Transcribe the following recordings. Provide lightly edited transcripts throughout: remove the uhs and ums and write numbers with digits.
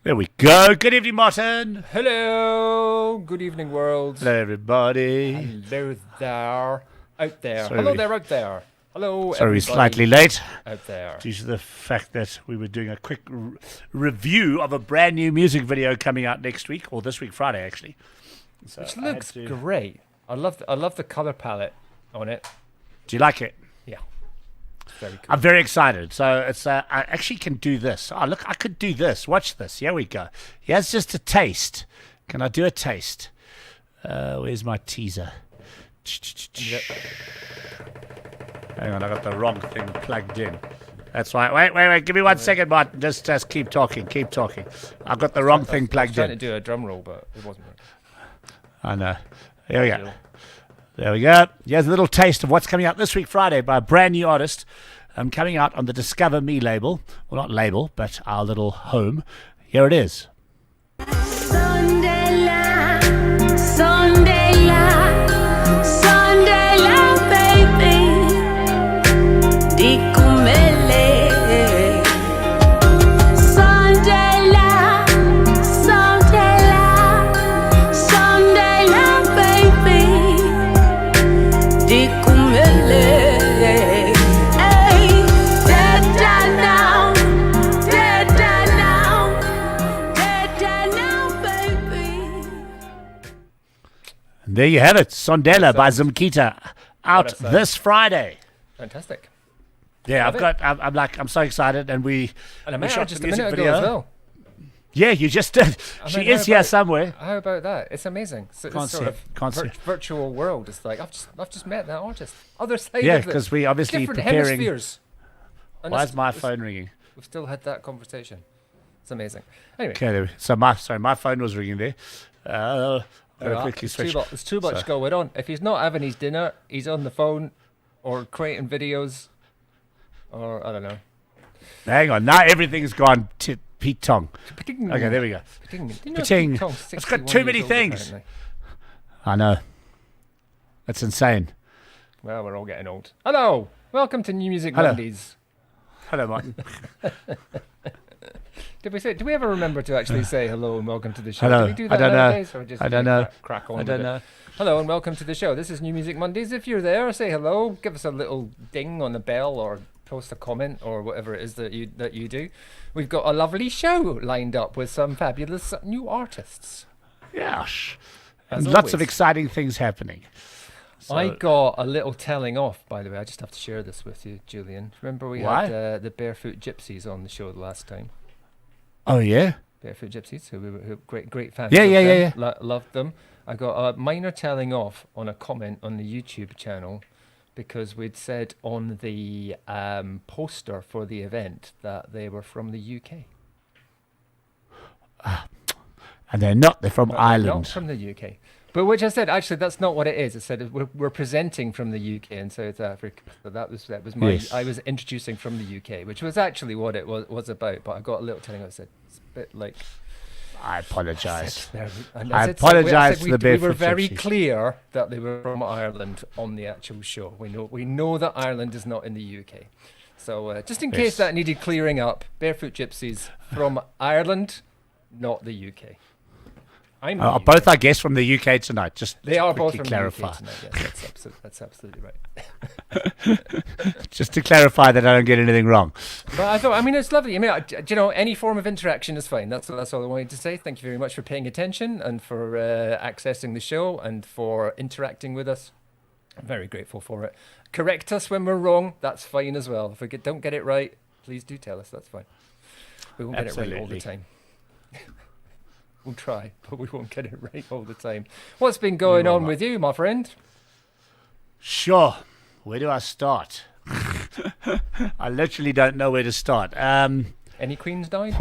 There we go. Good evening, Martin. Hello. Good evening, world. Hello, everybody. Hello there. Out there. Sorry. Hello there, out there. Hello, Sorry, we're everybody slightly late out there. due to the fact that we were doing a quick review of a brand new music video coming out next week, or this week, Friday, actually. So Which I looks had to- great. I love the color palette on it. Do you like it? Yeah. It's very cool. I'm very excited. So it's I actually can do this. Oh, look, I could do this. Watch this. Here we go. Here's just a taste. Can I do a taste? Where's my teaser? Hang on, I got the wrong thing plugged in. That's right. Wait. Give me 1 second, Martin. Just keep talking. I've got the wrong thing plugged trying to in. do a drum roll, but it wasn't right. I know. Here we go. There we go. Here's a little taste of what's coming out this week, Friday, by a brand new artist. Coming out on the Discover Me label. Well, not label, but our little home. Here it is. Sondela, baby. Dikumele. Sondela, baby. Dikumele. Hey, dead now, baby. And there you have it. Sondela by Zimkita. Out What a this Friday. Fantastic. Yeah, Love I'm so excited, and we And I we met her shot just the a music minute video. ago as well. Yeah, you just did. I She mean, is how here about- somewhere. How about that? It's amazing. So Can't this see sort it. of Can't see it. virtual world. It's like I've just met that artist. Other side Yeah, of the because we obviously different preparing. hemispheres. And Why it's- is my it's- phone ringing? We've still had that conversation. It's amazing. Anyway, Okay, so my phone was ringing there. I'm gonna quickly switch. there's too much So- going on. If he's not having his dinner, he's on the phone or creating videos, or I don't know. Hang on, now everything's gone to Pete Tong. Okay, there we go. Pating. It's got too many things. I know. That's insane. Well, we're all getting old. Hello, welcome to New Music Hello. Mondays. Hello, Martin. Did we ever remember to actually say hello and welcome to the show? Hello. Did we do I that don't know. nowadays, or just I don't know. Crack on I with don't it? know. Hello and welcome to the show. This is New Music Mondays. If you're there, say hello. Give us a little ding on the bell, or post a comment, or whatever it is that you do. We've got a lovely show lined up with some fabulous new artists. Yes. As And lots of always. exciting things happening. I So- got a little telling off, by the way. I just have to share this with you, Julian. Remember we Why? had the Barefoot Gypsies on the show the last time. Oh yeah. Barefoot Gypsies, who we were great fans. Yeah, of yeah, them, yeah, loved them. I got a minor telling off on a comment on the YouTube channel because we'd said on the poster for the event that they were from the UK. And they're not. They're from But they're Ireland. not from the UK. But which I said, actually, that's not what it is. I said we're presenting from the UK and South Africa. So that was my. Yes. I was introducing from the UK, which was actually what it was about. But I got a little telling off. I said it's a bit like. I apologise. And I said, apologise we to the we were Barefoot very Gypsies. clear that they were from Ireland on the actual show. We know that Ireland is not in the UK. So just in Yes. case that needed clearing up, Barefoot Gypsies from Ireland, not the UK. I'm the UK. Both our guests from the UK tonight. Just They to are both quickly from clarify. the UK tonight. Yes, that's absolutely right. Just to clarify that I don't get anything wrong. But I thought, I mean, it's lovely. I mean, you know, any form of interaction is fine. That's all I wanted to say. Thank you very much for paying attention and for accessing the show and for interacting with us. I'm very grateful for it. Correct us when we're wrong. That's fine as well. If we don't get it right, please do tell us. That's fine. We won't get it right all the Absolutely. time. We'll try, but we won't get it right all the time. What's been going on with you, my friend? Sure. Where do I start? I literally don't know where to start. Any queens died?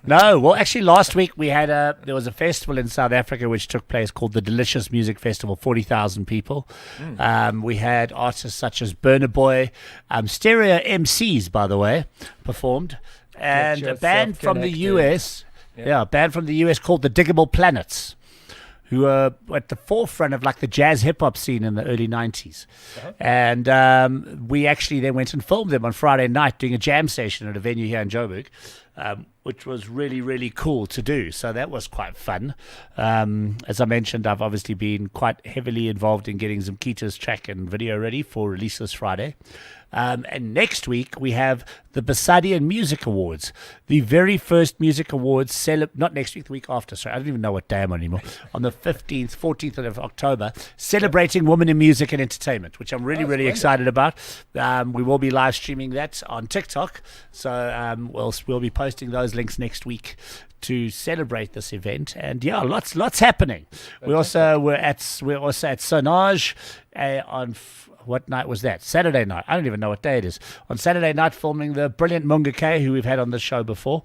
No. Well, actually, last week we had there was a festival in South Africa which took place called the Delicious Music Festival. 40,000 people. We had artists such as Burna Boy, Stereo MCs, by the way, performed, and a band from the yourself US. Yeah, a band from the US called the Diggable Planets, who were at the forefront of like the jazz hip hop scene in the early 90s. And we actually then went and filmed them on Friday night doing a jam session at a venue here in Joburg. which was really, really cool to do. So that was quite fun. As I mentioned, I've obviously been quite heavily involved in getting Zimkita's track and video ready for release this Friday. And next week, we have the Basadian Music Awards, the very first music awards, not next week, the week after. Sorry, I don't even know what day I'm on anymore. On the 15th, 14th of October, celebrating women in music and entertainment, which I'm really excited about. We will be live streaming that on TikTok. So we'll be posting those links next week to celebrate this event. And yeah, lots happening. We're also at Sonage on what night was that? Saturday night. I don't even know what day it is. On Saturday night, filming the brilliant Munga K, who we've had on the show before,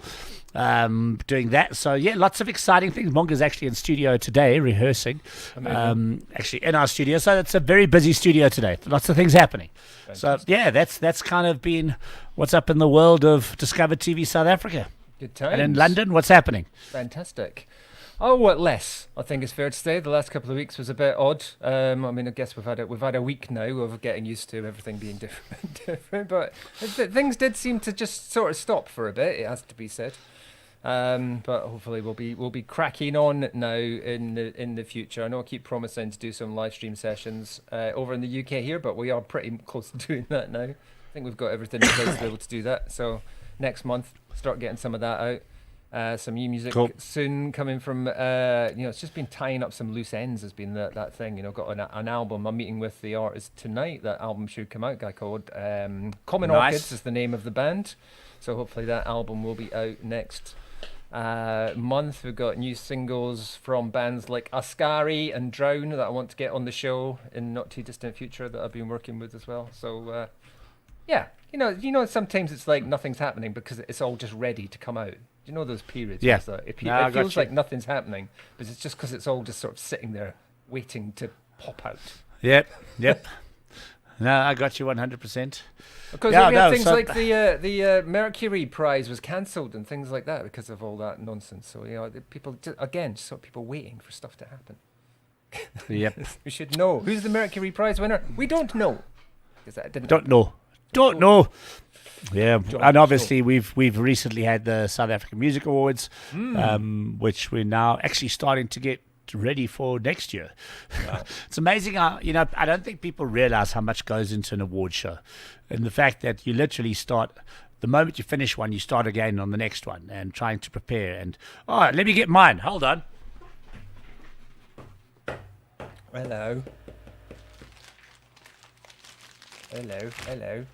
doing that. So yeah, lots of exciting things. Munga's actually in studio today, rehearsing, actually in our studio. So it's a very busy studio today. Lots of things happening. Fantastic. So yeah, that's kind of been what's up in the world of Discover TV South Africa. Good times. And in London, what's happening? Fantastic. Oh, what less? I think it's fair to say the last couple of weeks was a bit odd. I mean, I guess we've had a week now of getting used to everything being different. But things did seem to just sort of stop for a bit. It has to be said. But hopefully we'll be cracking on now in the future. I know I keep promising to do some live stream sessions over in the UK here, but we are pretty close to doing that now. I think we've got everything in place to be able to do that. So next month, start getting some of that out. Some new music soon coming from, it's just been tying up some loose ends has been that thing, got an album. I'm meeting with the artist tonight. That album should come out, a guy called Common Orchids is the name of the band. So hopefully that album will be out next month. We've got new singles from bands like Ascari and Drown that I want to get on the show in not too distant future that I've been working with as well. So, yeah, sometimes it's like nothing's happening because it's all just ready to come out. You know those periods? Yeah. It feels like nothing's happening, but it's just because it's all just sort of sitting there waiting to pop out. Yep. No, I got you 100%. Because we had things like the Mercury Prize was cancelled and things like that because of all that nonsense. So people people waiting for stuff to happen. Yep. We should know who's the Mercury Prize winner. We don't know because that didn't. Don't know. Yeah, and obviously we've recently had the South African Music Awards, which we're now actually starting to get ready for next year. Wow. It's amazing how, I don't think people realize how much goes into an award show, and the fact that you literally start the moment you finish one, you start again on the next one and trying to prepare. And all right, let me get mine. Hold on. Hello. Hello.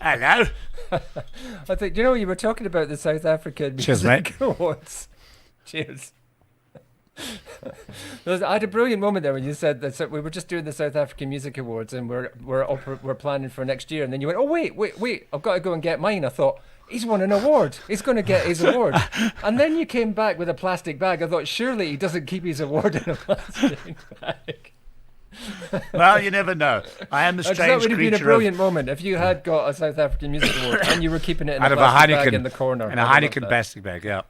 I think, you were talking about the South African Music Awards. Cheers. I had a brilliant moment there when you said that we were just doing the South African Music Awards and we're planning for next year, and then you went, oh wait, I've got to go and get mine. I thought, he's won an award. He's going to get his award. And then you came back with a plastic bag. I thought, surely he doesn't keep his award in a plastic bag. Well, you never know. I am a strange creature. That would have been a brilliant moment if you had got a South African Music Award and you were keeping it in out a of plastic a Heineken bag in the corner. In a Heineken plastic bag, yeah.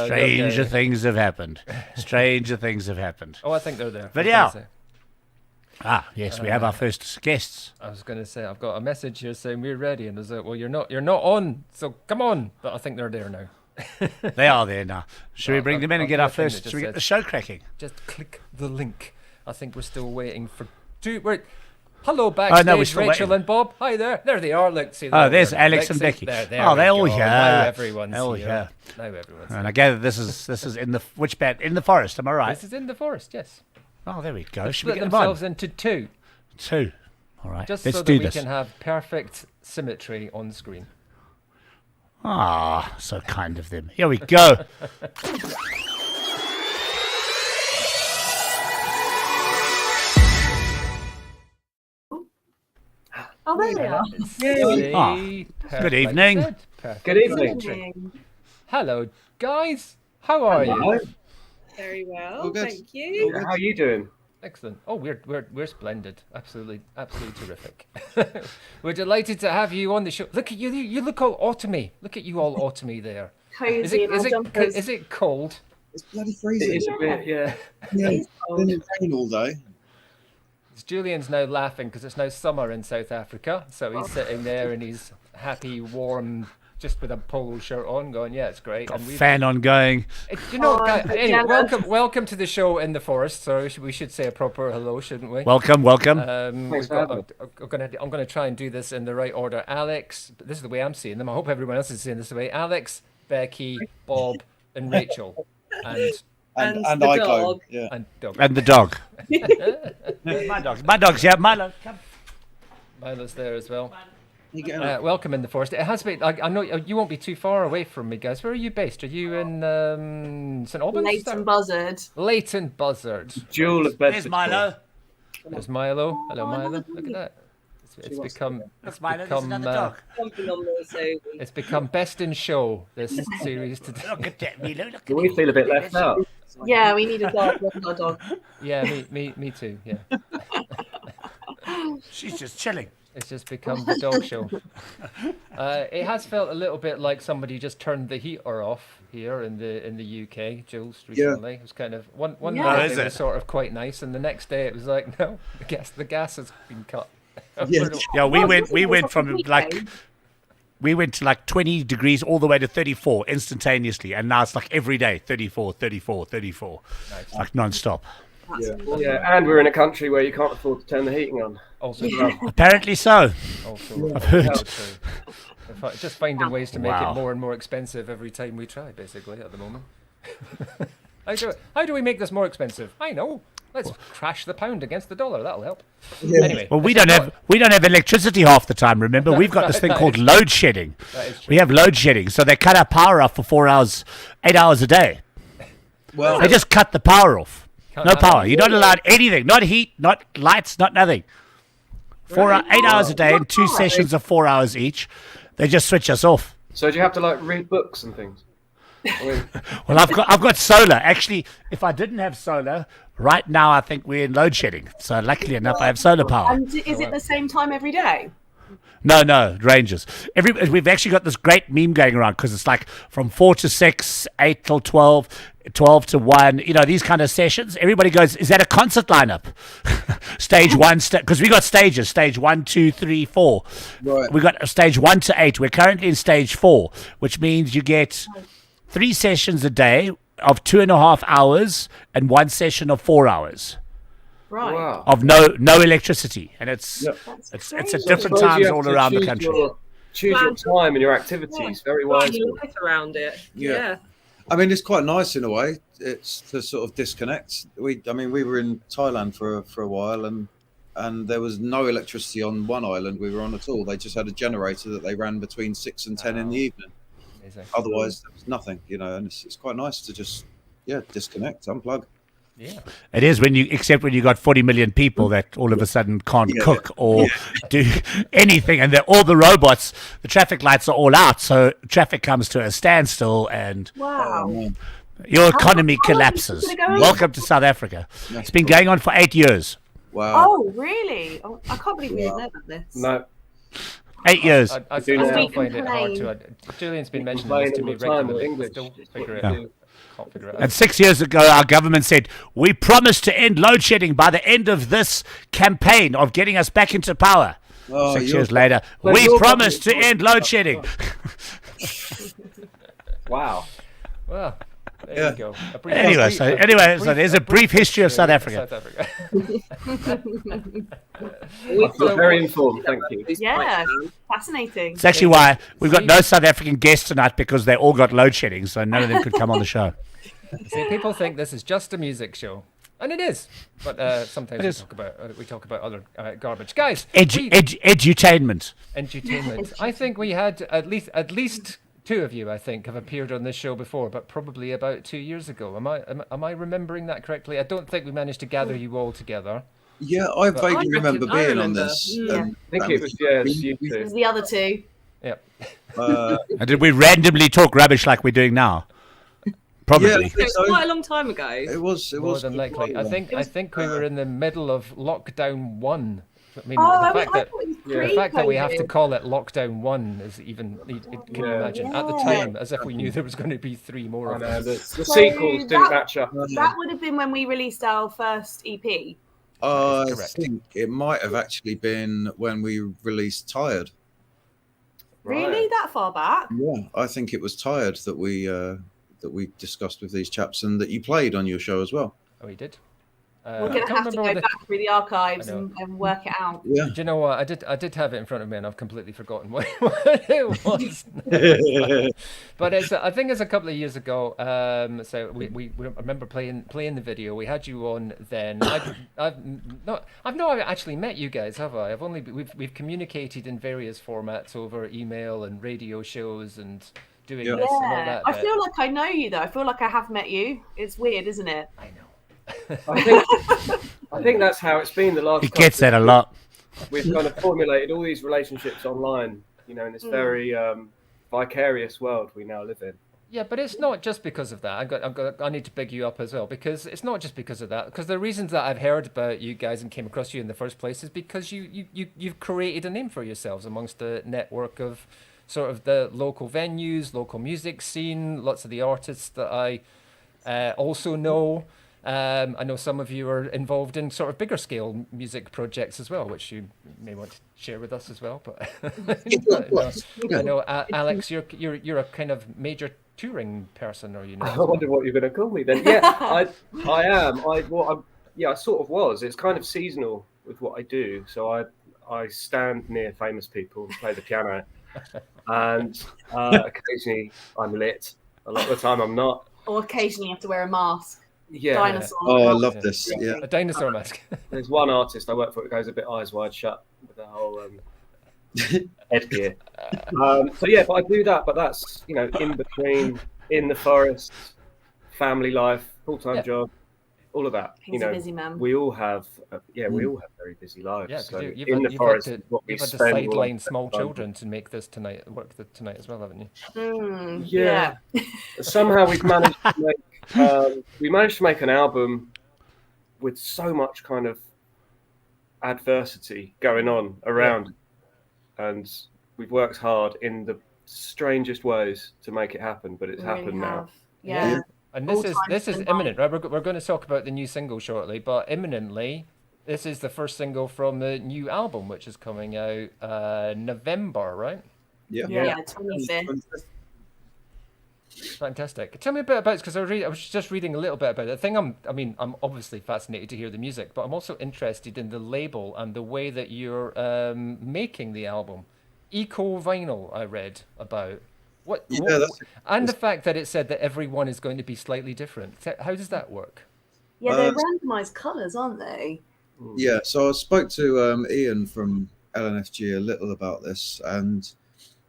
Stranger things have happened. Oh, I think they're there. But yeah. Yes, we have our first guests. I was going to say, I've got a message here saying we're ready, and I was like, well, you're not on, so come on. But I think they're there now. They are there now. Should we bring them in and get our first? Should we get the show cracking? Just click the link. I think we're still waiting for hello backstage, Rachel and Bob. Hi there. There they are. Look, see. There's Alex and Becky. They're all here. Now everyone's here. Now everyone's here. And I gather this is in the which band? In the forest. Am I right? This is in the forest. Yes. Oh, there we go. Should we split get themselves them on? into two. Two. All right. Just Let's so do that we this. can have perfect symmetry on screen. Ah, so kind of them. Here we go. Oh, there they are. Good evening. Good evening. Hello, guys. How are you? Very well, thank you. How are you doing? Excellent. Oh, we're splendid. Absolutely terrific. We're delighted to have you on the show. Look at you. You look all autumny. Look at you all autumny there. Cozy is it cold? It's bloody freezing. It is a bit, yeah. Yeah, it's been in rain all day. Julian's now laughing because it's now summer in South Africa, so he's sitting there and he's happy, warm, just with a polo shirt on, going, "Yeah, it's great." Got And fan on going. you know, I'm anyway, jealous. welcome to the show in the forest. So we should say a proper hello, shouldn't we? Welcome. We've got, I'm gonna try and do this in the right order. Alex, this is the way I'm seeing them. I hope everyone else is seeing this the way. Alex, Becky, Bob, and Rachel, and And and the I dog. go. Yeah. and Doug. And the dog. My dogs. My dogs. Yeah, Milo. Come. Milo's there as well. You getting up? Welcome in the forest. It has been. I know you won't be too far away from me, guys. Where are you based? Are you in St Albans? Leighton Buzzard. Leighton Buzzard. Jewel of Bedford. There's Milo. There's Milo. Hello, Oh, Milo. another Look at doggy. that. It's become. That's Milo. There's another dog. Something on there, so It's become best in show. This series today. Look at that, Milo. Look at We feel a bit left out. yeah, we need a dog. Where's our dog? Yeah, me too. Yeah, She's just chilling. it's just become the dog show. It has felt a little bit like somebody just turned the heater off here in the UK, Jules. Recently, it was kind of one Yeah. night Oh, is it it? was sort of quite nice, and the next day it was like, no, the gas has been cut. Yeah. Yeah, we Oh, went this is from a like weekend. we went to like 20 degrees all the way to 34 instantaneously, and now it's like every day 34, 34, 34. It's like non-stop. Yeah, and we're in a country where you can't afford to turn the heating on. Also, Apparently so. also, heard. just finding ways to make Wow. it more and more expensive every time we try, basically, at the moment. How do we make this more expensive? I know. Let's crash the pound against the dollar. That'll help. Anyway, Well, we don't have electricity half the time. Remember, we've got this thing That called is- load shedding. that is true. We have load shedding, so they cut our power off for 4 hours, 8 hours a day. Well, They just cut the power off. Can't No have power. it. You're not allowed anything. Not heat, not lights, not nothing. 8 hours a day and 2 sessions of 4 hours each. They just switch us off. So do you have to like read books and things? I mean, Well, I've got solar. Actually, if I didn't have solar, right now I think we're in load shedding. So luckily enough, I have solar power. And is it the same time every day? No, it ranges. We've actually got this great meme going around because it's like from 4 to 6, 8 till 12, 12 to 1, these kind of sessions. Everybody goes, is that a concert lineup? Stage 1, because we got stages, stage 1, 2, 3, 4. Right. We got stage 1 to 8. We're currently in stage 4, which means you get 3 sessions a day of 2.5 hours and 1 session of 4 hours Right. wow. of no electricity. And it's That's it's crazy. at different Suppose times you have all to around the choose country. Choose your time and your activities very Plan wisely. your life around it. Yeah. Yeah. I mean, it's quite nice in a way. It's to sort of disconnect. We were in Thailand for a while, and there was no electricity on one island we were on at all. They just had a generator that they ran between 6 and 10 in the evening. Amazing. Otherwise, there was nothing. And it's quite nice to just disconnect, unplug. Yeah. It is except when you got 40 million people that all of a sudden can't Yeah. cook or do anything, and all the robots, the traffic lights are all out, so traffic comes to a standstill, and Wow. Man. your economy how long is collapses. it gonna go on? Welcome to South Africa. It's been going on for 8 years. Wow. Oh, really? Oh, I can't believe we didn't know about this. No, 8 years. I do still now. find it hard to. Julian's been mentioning this to me complain all the time with regularly. English. Still It's what figure it we out. do. Can't figure it And out. 6 years ago, our government said, we promise to end load shedding by the end of this campaign of getting us back into power. Oh, 6 you're- years later, Well, we your promise to government- end load shedding. Wow. Well, there Yeah. you go. Anyway, so there's a brief history of South Africa. South Africa. I feel very informed, thank you. Yeah. Fascinating. It's actually why we've got no South African guests tonight, because they all got load shedding, so none of them could come on the show. See, people think this is just a music show, and it is. But sometimes is. we talk about other garbage, guys. Edutainment. Entertainment. I think we had at least 2 of you, I think, have appeared on this show before, but probably about 2 years ago. Am I remembering that correctly? I don't think we managed to gather you all together. Yeah, I vaguely remember I being on remember. this. Yeah. I think it was, yeah, it's you we- two. There's the other two. Yeah. And did we randomly talk rubbish like we're doing now? Probably. Yeah, I It think was so. quite a long time ago. It was. It More was than likely. I think we were in the middle of lockdown 1. I mean, Oh, the I fact that thought it was the fact that we have to pre-COVID. call it lockdown 1 is even. Can you Yeah. imagine? At the Yeah. time, as if we knew there was going to be 3 more I of know, them. the So sequels didn't that- match up. That would have been when we released our first EP. I correct. think it might have actually been when we released Tired. Really, that far back? Yeah, I think it was Tired that we discussed with these chaps and that you played on your show as well. Oh, he did. We're I going to can't have to remember go whether. back through the archives I know. and work it out. Yeah. Do you know what? I did have it in front of me, and I've completely forgotten what it was. But I think it's a couple of years ago. So we remember playing the video. We had you on then. I've not actually met you guys, have I? We've communicated in various formats over email and radio shows and doing this and all Yeah, that. I but feel like I know you though. I feel like I have met you. It's weird, isn't it? I know. I think that's how it's been the last. He gets that a lot. We've kind of formulated all these relationships online, you know, in this very vicarious world we now live in. Yeah, but it's not just because of that. I need to big you up as well, because it's not just because of that. Because the reasons that I've heard about you guys and came across you in the first place is because you've created a name for yourselves amongst the network of sort of the local venues, local music scene, lots of the artists that I also know. I know some of you are involved in sort of bigger scale music projects as well, which you may want to share with us as well. But I know, Alex, you're a kind of major touring person, or you know. I wonder what you're going to call me then. Yeah, I am. I sort of was. It's kind of seasonal with what I do. So I stand near famous people and play the piano, and occasionally I'm lit. A lot of the time I'm not. Or occasionally you have to wear a mask. Yeah. Dinosaur. Oh, I love this. Yeah. A dinosaur mask. There's one artist I work for that goes a bit eyes wide shut with the whole headgear. So yeah, but I do that. But that's, you know, in between, in the forest, family life, full-time job, all of that. He's a busy man. We all have, we all have very busy lives. Yeah, so you've in had, the forest, you've had to sideline small children to make this tonight as well, haven't you? Yeah. Somehow we've managed to make. We managed to make an album with so much kind of adversity going on around, and we've worked hard in the strangest ways to make it happen. But it's happened now. Yeah. And this is imminent, right? We're going to talk about the new single shortly, but imminently, this is the first single from the new album, which is coming out November, right? Yeah. 25th. Fantastic. Tell me a bit about it, because I was just reading a little bit about it. I'm obviously fascinated to hear the music, but I'm also interested in the label and the way that you're making the album. Eco vinyl, I read about. And the fact that it said that everyone is going to be slightly different. How does that work? Yeah, they're randomized colours, aren't they? Yeah, so I spoke to Ian from LNFG a little about this, and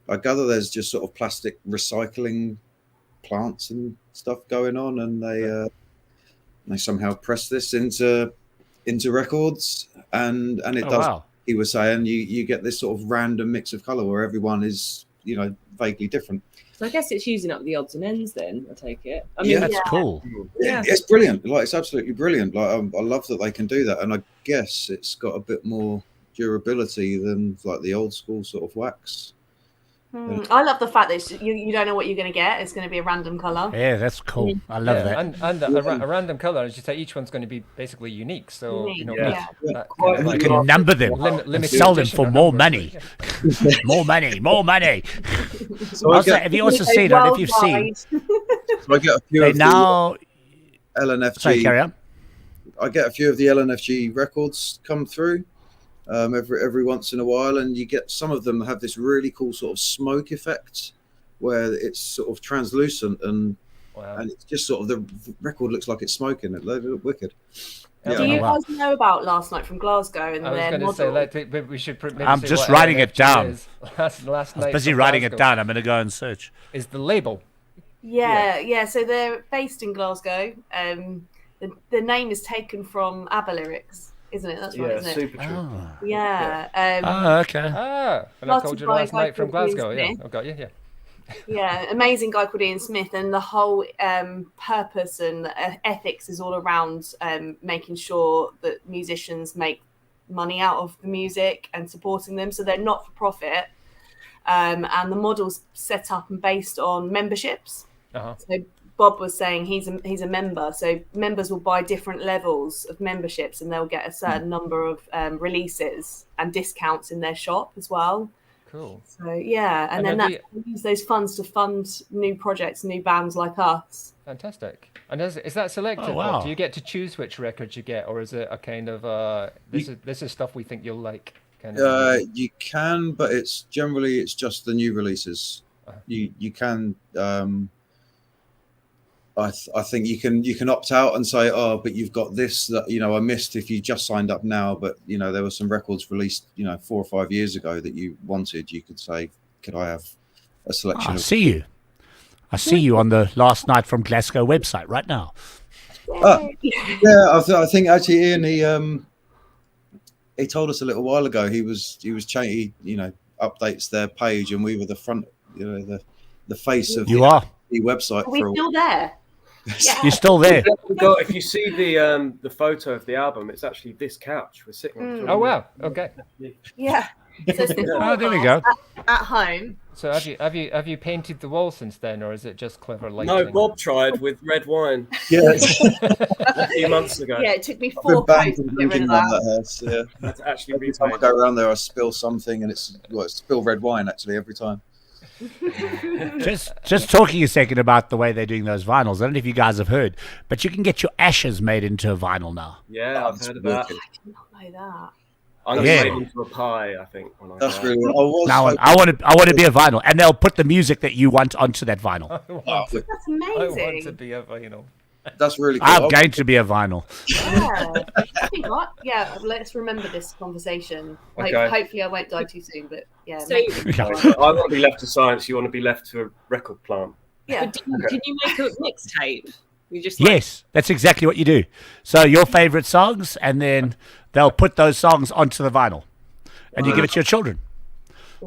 I gather there's just sort of plastic recycling plants and stuff going on, and they somehow press this into records, and it does. Wow. He was saying you get this sort of random mix of color where everyone is, you know, vaguely different. So I guess it's using up the odds and ends then, I take it. I Yeah. mean, That's cool. Yeah, it's brilliant. Like, it's absolutely brilliant. Like, I love that they can do that, and I guess it's got a bit more durability than like the old school sort of wax. I love the fact that you don't know what you're going to get. It's going to be a random colour. Yeah, that's cool. I love that. And a random color, as you say, each one's going to be basically unique. So you know, Yeah. that kind of And you like can number them, limited sell them edition for or more number. money. More money. So I get, Have you also seen, I don't know if you've seen, so I get a few they of now, the LNFG. sorry, carry on. I get a few of the LNFG records come through every once in a while, and you get some of them have this really cool sort of smoke effect where it's sort of translucent and it's just sort of the record looks like it's smoking. It looks wicked. Do you guys know about Last Night from Glasgow and I was their going to model? say, maybe we should. Maybe I'm say just what writing it LNFG down. is. Last night Busy from writing it Glasgow down. I'm going to go and search. Is the label? Yeah. So they're based in Glasgow. The name is taken from ABBA lyrics, isn't it? That's right, isn't it? Super true. Oh, Yeah. okay. And I Started told you by last a guy night from called Ian Glasgow. Yeah, Smith. I've got you. Yeah. Yeah, amazing guy called Ian Smith, and the whole purpose and ethics is all around making sure that musicians make money out of the music and supporting them. So they're not for profit, and the model's set up and based on memberships. Uh-huh. So Bob was saying, he's a member, so members will buy different levels of memberships, and they'll get a certain number of releases and discounts in their shop as well. Cool. So yeah, and then that use those funds to fund new projects, new bands like us. Fantastic. And is that selective? Oh, wow. Do you get to choose which records you get, or is it a kind of this is stuff we think you'll like? Kind of. You can, but it's just the new releases. You can. I think you can opt out and say, oh, but you've got this that I missed if you just signed up now. But there were some records released 4 or 5 years ago that you wanted. You could say, could I have a selection? I see you on the Last Night from Glasgow website right now. Yeah, I think actually Ian he told us a little while ago he updates their page, and we were the front, the face of the website. Are we still there? Yeah. You're still there. If you see the photo of the album, it's actually this couch we're sitting on. Oh wow! Okay. Yeah. So it's there we go. At home. So have you painted the wall since then, or is it just clever lighting? No, Bob tried with red wine. Yeah. A few months ago. Yeah, it took me 4 posts to get rid of that. House, yeah. That's actually every time I go around there, I spill something, and it's spill red wine actually every time. Just talking a second about the way they're doing those vinyls. I don't know if you guys have heard, but you can get your ashes made into a vinyl now. Yeah, I've heard of that. I did not know that. I'm going to make into a pie, I think. That's really. I want to be a vinyl, and they'll put the music that you want onto that vinyl. That's amazing. I want to be a vinyl. That's really cool. I'm going to be a vinyl. Yeah. I think what? Yeah, let's remember this conversation. Okay. Hopefully I won't die too soon, but yeah. So- I want to be left to science. You want to be left to a record plant. Yeah. Can you make a mixtape? You just Yes, that's exactly what you do. So your favorite songs, and then they'll put those songs onto the vinyl, and you give it to your children.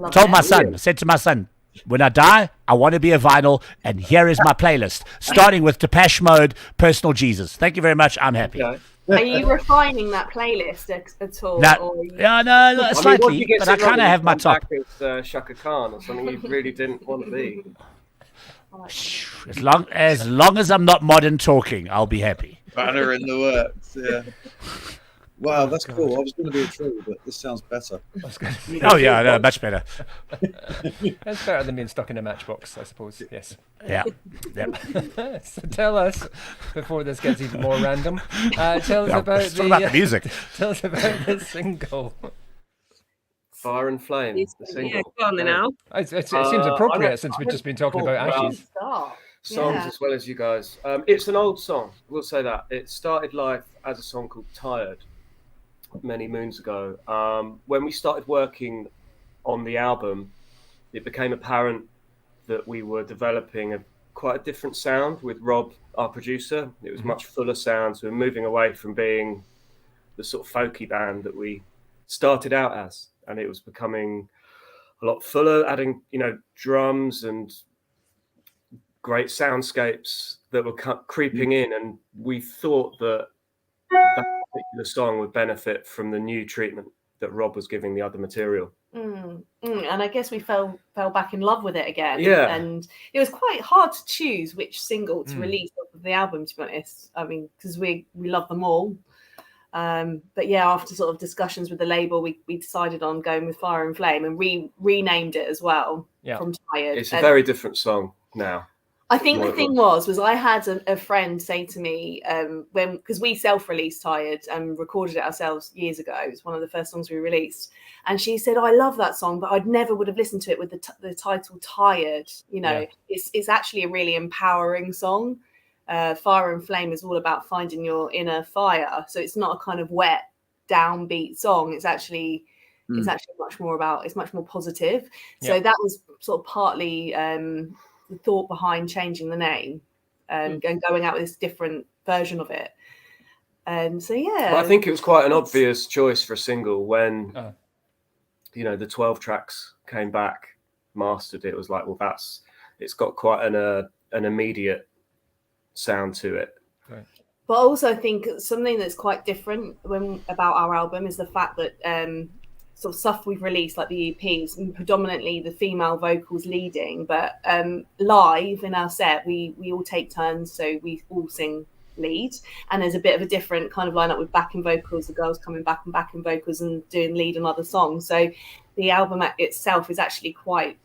I told my son, I said to my son, when I die, I want to be a vinyl, and here is my playlist, starting with Depeche Mode, Personal Jesus. Thank you very much. I'm happy. Okay. Are you refining that playlist at all? No, or you... no, slightly, but I kind of have my top. As Shaka Khan or something you really didn't want to be. As long as I'm not modern talking, I'll be happy. Banner in the works, yeah. Wow, that's cool. I was going to be a tree, but this sounds better. Oh yeah, no, much better. That's better than being stuck in a matchbox, I suppose. Yes. Yeah. So tell us, before this gets even more random, tell us about the music. Tell us about the single. Fire and Flame, the single. Yeah, go on then, Al. It seems appropriate since we've just been talking about ashes. Songs as well as you guys. It's an old song, we'll say that. It started life as a song called Tired many moons ago. When we started working on the album, it became apparent that we were developing quite a different sound with Rob, our producer. It was much fuller sounds. We were moving away from being the sort of folky band that we started out as, and it was becoming a lot fuller, adding drums and great soundscapes that were creeping in, and we thought that particular song would benefit from the new treatment that Rob was giving the other material. And I guess we fell back in love with it again. Yeah. And it was quite hard to choose which single to release off of the album, to be honest. I mean, because we love them all. But yeah, after sort of discussions with the label, we decided on going with Fire and Flame, and renamed it as well from Tired. It's a very different song now. I think the thing was I had a friend say to me because we self-released Tired and recorded it ourselves years ago. It was one of the first songs we released, and she said, "I love that song, but I'd never would have listened to it with the title Tired." It's actually a really empowering song. Fire and Flame is all about finding your inner fire, so it's not a kind of wet, downbeat song. It's actually much more positive. So that was sort of partly the thought behind changing the name and going out with this different version of it. And so well, I think it was quite an obvious choice for a single when the 12 tracks came back, mastered. It was like, well, it's got quite an immediate sound to it. Right. But also I think something that's quite different about our album is the fact that sort of stuff we've released, like the EPs, and predominantly the female vocals leading. But live in our set, we all take turns, so we all sing lead, and there's a bit of a different kind of lineup with backing vocals, the girls coming back and backing vocals and doing lead on other songs. So the album itself is actually quite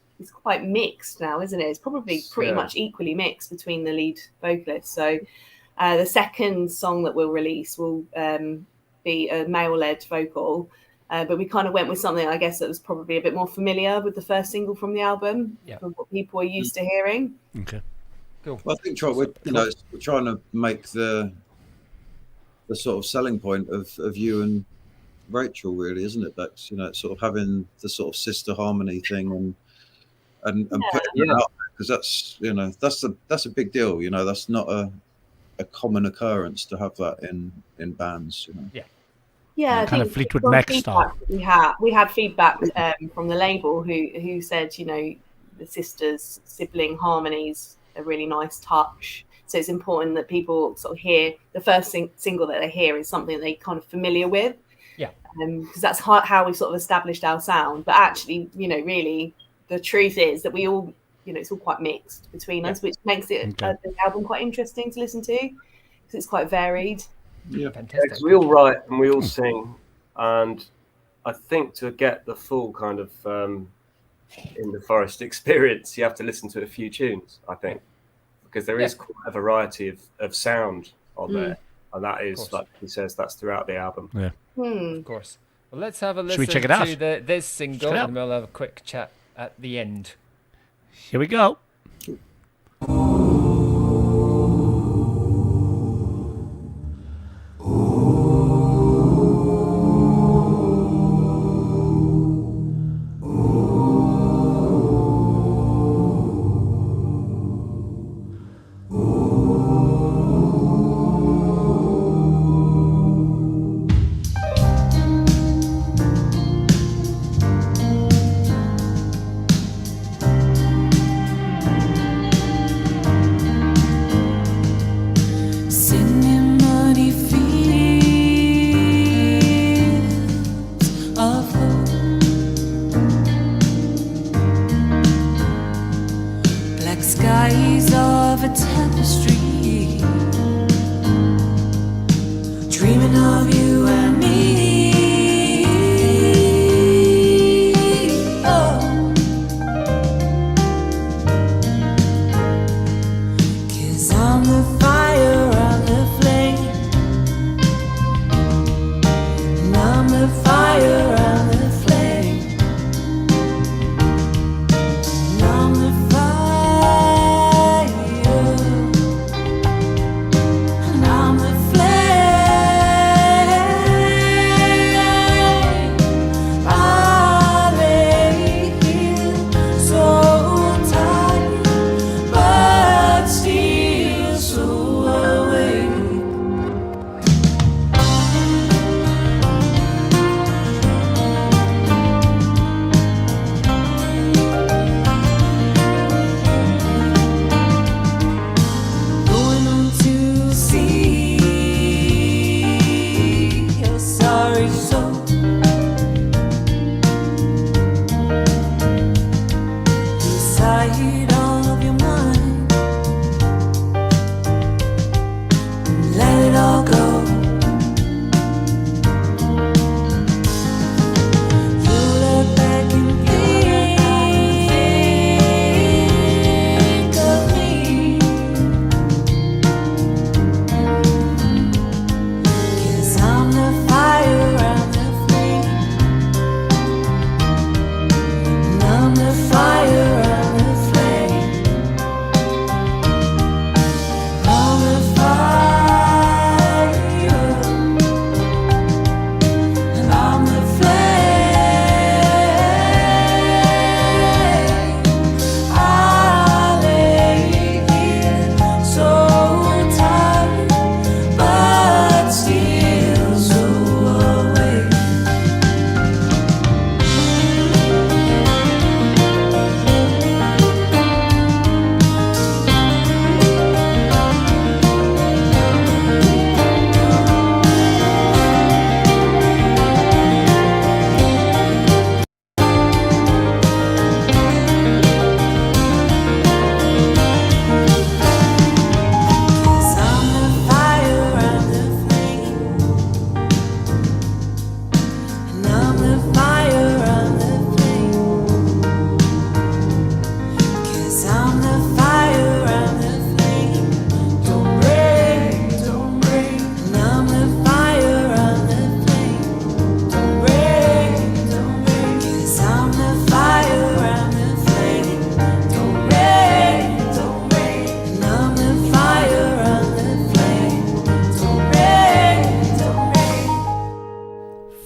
mixed now, isn't it? It's probably pretty much equally mixed between the lead vocalists. So the second song that we'll release will be a male-led vocal, but we kind of went with something, I guess, that was probably a bit more familiar with the first single from the album, from what people are used to hearing. Okay. Cool. Well, I think we're trying to make the sort of selling point of you and Rachel, really, isn't it, Bex? You know, it's sort of having the sort of sister harmony thing and putting it out there, because that's, you know, that's a big deal. You know, that's not a common occurrence to have that in bands. You know. Yeah, I kind of think Fleetwood Mac style. We had feedback from the label who said, you know, the sisters sibling harmonies a really nice touch. So it's important that people sort of hear the first single that they hear is something they're kind of familiar with. Yeah. Because that's how we sort of established our sound. But actually, you know, really, the truth is that we all, you know, it's all quite mixed between us, which makes it the album quite interesting to listen to because it's quite varied. Yeah, fantastic. We all write and we all sing, and I think to get the full kind of in the forest experience, you have to listen to a few tunes, I think, because there is quite a variety of sound on there, and that is, like he says, that's throughout the album. Yeah, of course. Well, let's have a listen we check it out? to this single, and we'll have a quick chat at the end. Here we go.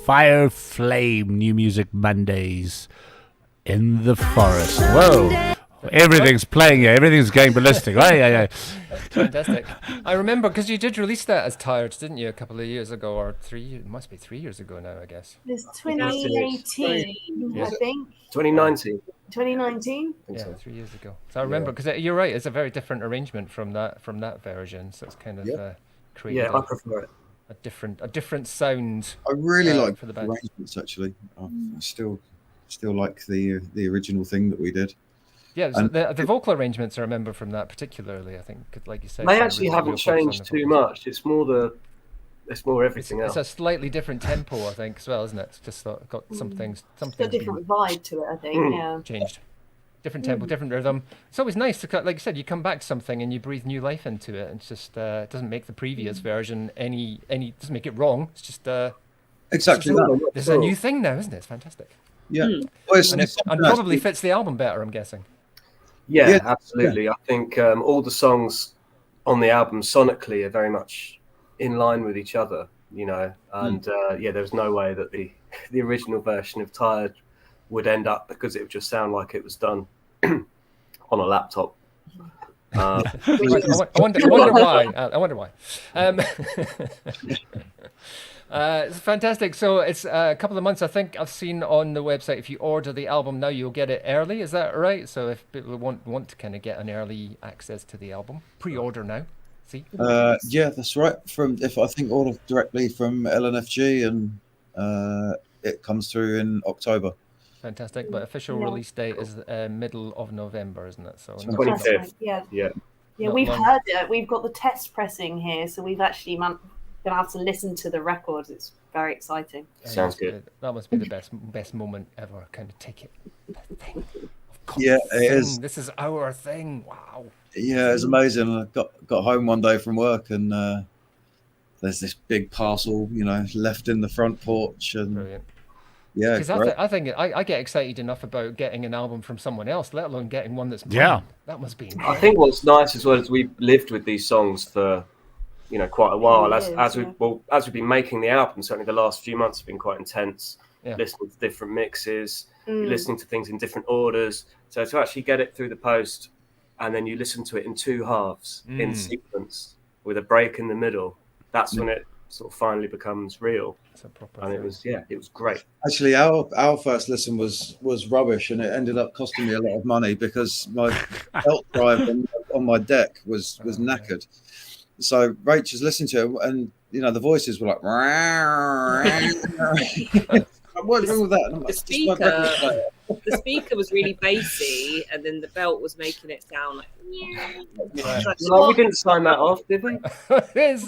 Fire Flame New Music Mondays in the forest. Whoa. Everything's playing here. Everything's going ballistic. Oh, yeah. Fantastic. I remember because you did release that as Tired, didn't you, a couple of years ago, or 3 years? It must be 3 years ago now, I guess. It's 2018, I think. 2019. 2019. Yeah, 3 years ago. So I remember because you're right. It's a very different arrangement from that version. So it's kind of created Yeah, I prefer it. a different sound. I really like for the the band. arrangements. Actually, I still like the original thing that we did. Yeah, And- the vocal arrangements I remember from that particularly. I think, 'cause like you said, They kind of actually really haven't focus on changed the too vocals. much. It's more everything It's else. a slightly different tempo, I think, as well, isn't it? It's just got some things It's a different vibe to it, I think. Mm. Yeah. changed. Different tempo, different rhythm. It's always nice to cut, like you said, you come back to something and you breathe new life into it. It's just it doesn't make the previous version any doesn't make it wrong. It's just Exactly it's that. this is a new thing now, isn't it? It's fantastic, Yeah. Well, it's, and it's it and something probably actually- fits the album better. I'm guessing. Yeah, Yeah, absolutely. I think all the songs on the album sonically are very much in line with each other, and there's no way that the original version of Tired would end up, because it would just sound like it was done on a laptop. I wonder why. I wonder why. It's fantastic. So it's a couple of months. I think I've seen on the website, if you order the album now, you'll get it early. Is that right? So if people want to kind of get an early access to the album, pre-order now. See? Yeah, that's right. I think order directly from LNFG, and it comes through in October. Fantastic. But official release date is middle of November, isn't it? So 25th. Yeah. Yeah. Yeah, Not we've long. heard it. We've got the test pressing here, so we've actually going to have to listen to the record. It's very exciting. Sounds good. That must be the best moment ever. Kind of take it. Yeah, it is. This is our thing. Wow. Yeah, it's amazing. I got home one day from work, and there's this big parcel, left in the front porch, and Brilliant. yeah, Because I think I get excited enough about getting an album from someone else, let alone getting one that's mine. Yeah. That must be. I think what's nice as well is we've lived with these songs for quite a while. It is, As we've been making the album, certainly the last few months have been quite intense. Yeah. Listening to different mixes, listening to things in different orders. So to actually get it through the post, and then you listen to it in two halves in sequence with a break in the middle, that's when it sort of finally becomes real. It's a proper And thing. it was great. Actually, our first listen was rubbish, and it ended up costing me a lot of money because my belt drive on my deck was knackered. So Rachel's listening to it, and the voices were like, what's wrong with that? And I'm like, "Just my record player." The speaker was really bassy, and then the belt was making it sound like. Well, we didn't sign that off, did we? It's,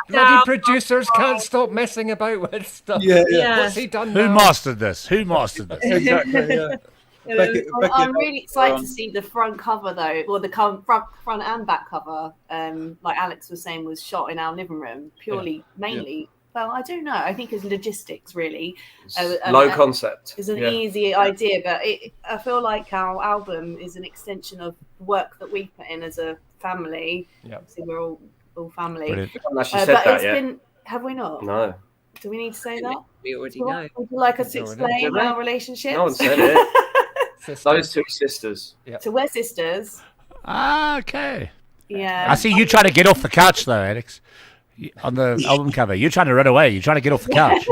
bloody producers can't stop messing about with stuff. Yeah. What's he done Who now? mastered this? Who mastered this? Exactly. Yeah. Becky I'm really excited to see the front cover though, or the front and back cover. Like Alex was saying, was shot in our living room mainly. Well, I don't know. I think it's logistics really. Low concept. It's an easy idea, but I feel like our album is an extension of work that we put in as a family. Yeah. So we're all family. Brilliant. We haven't actually But said that it's yet. been. Have we not? No. Do we need to say that? We already know. Would you like us to Already. explain Did they? our relationship? No one said it. Sisters. Those two sisters. So we're sisters. Okay. Yeah. I see you trying to get off the couch, though, Alex. On the album cover, you're trying to run away. You're trying to get off the couch.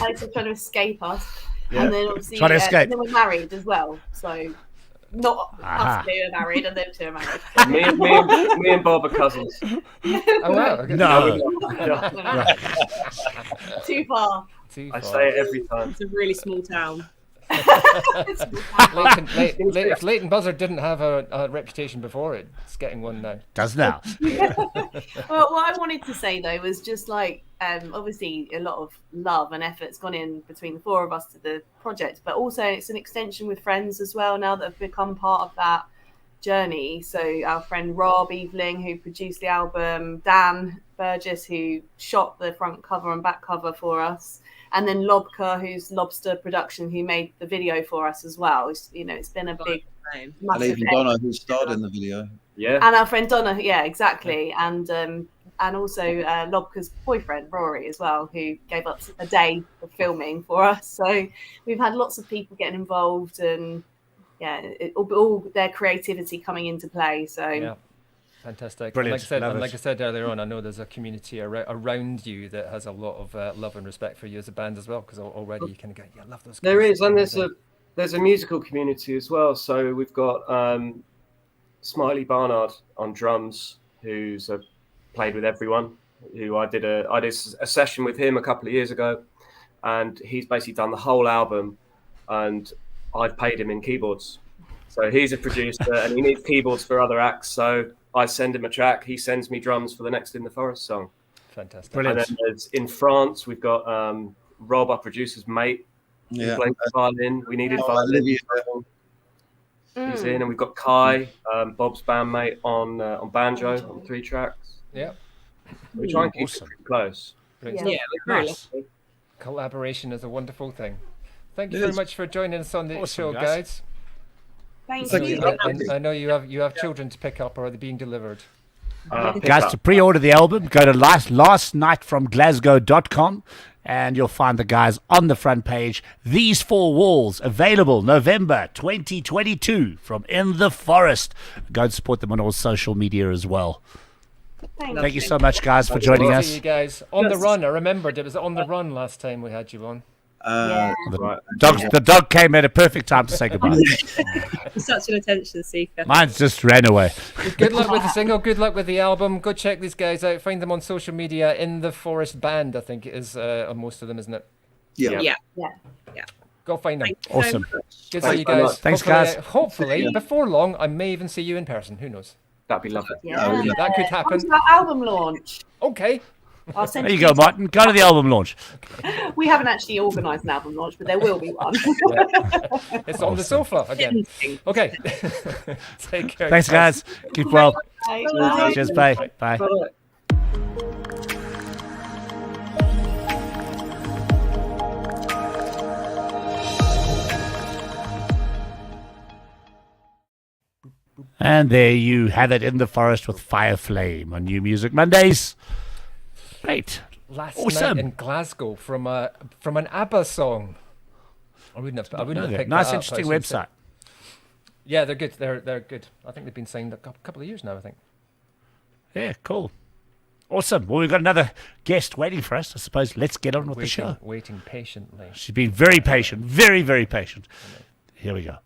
Alex is trying to escape us. Yeah. And then obviously Trying to escape. And then we're married as well. So not Aha. us two are married and them two are married. Me and Bob are cousins. Oh wow. Okay. No. Too far. Too I far. say it every time. It's a really small town. If Leighton Buzzard didn't have a reputation before it, it's getting one now. Does now. Well, what I wanted to say though was just like obviously a lot of love and effort's gone in between the four of us to the project, but also it's an extension with friends as well now that have become part of that journey. So our friend Rob Eveling, who produced the album, Dan Burgess, who shot the front cover and back cover for us, and then Lobka, who's Lobster Production, who made the video for us as well. It's been a big, Name. And massive even Donna, who starred in the video. Yeah. and our friend Donna, yeah, exactly. And and also Lobka's boyfriend Rory as well, who gave up a day of filming for us. So we've had lots of people getting involved, and all their creativity coming into play. So Yeah. Fantastic. Brilliant. And like I said earlier on, I know there's a community around you that has a lot of love and respect for you as a band as well, because already you kind of go, yeah, I love those guys. There is, and there's a musical community as well. So we've got Smiley Barnard on drums, who's played with everyone. Who I did a session with him a couple of years ago, and he's basically done the whole album, and I've paid him in keyboards. So he's a producer, and he needs keyboards for other acts. So I send him a track. He sends me drums for the next In the Forest song. Fantastic. Brilliant. And then in France, we've got Rob, our producer's mate, who plays the violin. We needed violin. He's in, and we've got Kai, Bob's bandmate, on banjo on 3 tracks. Yeah. We try and keep it pretty close. Yeah, we're very Nice. lucky. Collaboration is a wonderful thing. Thank you very much for joining us on the Awesome, show, guys. guys. thank Thank you. you. And I know you have children to pick up, or are they being delivered? Pick Guys, up. to pre-order the album, go to lastnightfromglasgow.com and you'll find the guys on the front page. These 4 Walls, available November 2022 from In the Forest. Go and support them on all social media as well. Thank you so much, guys, for joining See us. you guys on the run. I remembered it was on the run last time we had you on. Right. The dog came at a perfect time to say goodbye. Such an attention seeker. Mine just ran away. Good luck with the single. Good luck with the album. Go check these guys out. Find them on social media. In the Forest Band, I think it is on most of them, isn't it? Yeah. Yeah. Go find them. Thank you so Awesome. much. Good to see Thanks you very guys. much. Thanks, Hopefully, guys. Hopefully, before long, I may even see you in person. Who knows? That'd be lovely. Yeah. That could happen. Comes our album launch. Okay. I'll send There you go, Martin. Go to the album launch. We haven't actually organised an album launch, but there will be one. It's on the sofa again. Okay. Take care. Thanks, guys. Keep well. Bye. Bye. Cheers. Bye. Bye. Bye-bye. And there you have it, In the Forest with Fire Flame on New Music Mondays. Great. Last Awesome. night in Glasgow from an ABBA song. I wouldn't have picked Nice, that up, interesting I should say. website. Yeah, they're good. They're good. I think they've been signed a couple of years now, I think. Yeah, cool. Awesome. Well, we've got another guest waiting for us. I suppose let's get on with the show. Waiting patiently. She's been very patient, very, very patient. Here we go.